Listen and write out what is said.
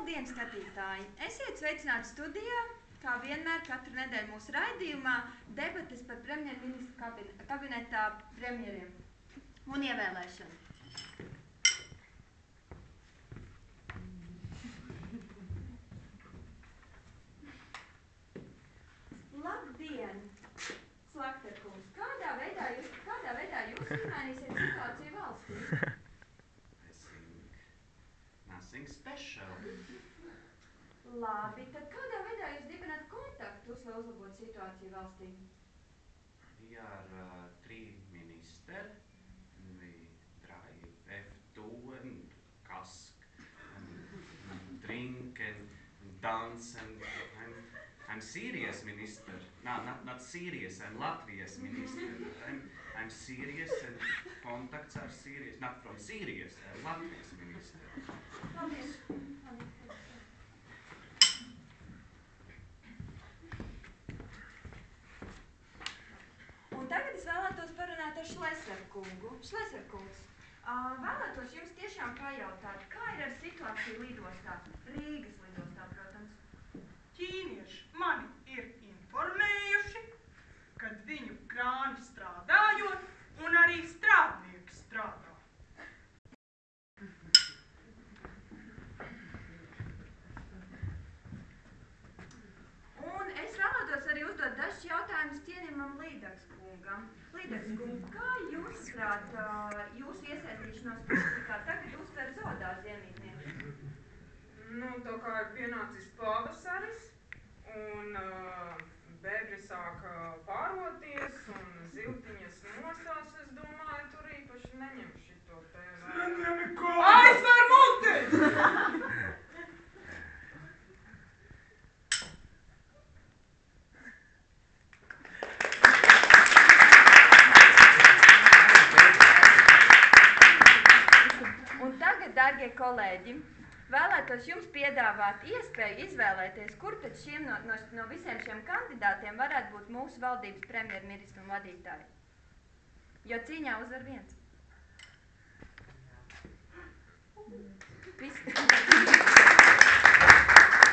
Labdien, skatītāji! Esiet sveicināti studijā, kā vienmēr katru nedēļu mūsu raidījumā, debates par premjerministra kabinetā premjeriem un ievēlēšanu. Labdien, Slakterkungs! Kādā veidā jūs izmainīsiet situāciju valstī? Nothing special. Labi, tad kādā veidā jūs dibināt kontaktus, lai uzlabotu situāciju valstī? We are three ministers. We drive F2 and cask and drink and dance and I'm serious minister. No, not serious. I'm Latvia's minister. I'm serious and contacts are serious. Not from serious. I'm Latvia's minister. Paldies. Un tagad es vēlētos parunāt ar Šleserkungu. Šleserkungs, vēlētos jums tiešām pajautāt, kā ir ar situāciju lidostā? Rīgas lidostā, protams. Ķīnieši mani ir informējuši, kad viņu krāni strādājot un arī strādnieki strādā. Un es vēlētos arī uzdot dažus jautājumus cienījumam Līdaks kungam. Līdaks kungs, kā jūs prāt, jūsu iesaistīšanos politikā tagad uztver zoodārza iemītnieki? Nu, tā kā ir pienācis pavasaris un bēgļi sāk pāroties un zivtiņas nosās, es domāju, tur īpaši neņem šito te vērā. Aizver muti! Un tagad, dārgie kolēģi, vēlētos jums piedāvāt iespēju izvēlēties, kur tad no visiem šiem kandidātiem varētu būt mūsu valdības premjerministra un vadītāji. Jo cīņā uzvar viens. Viss.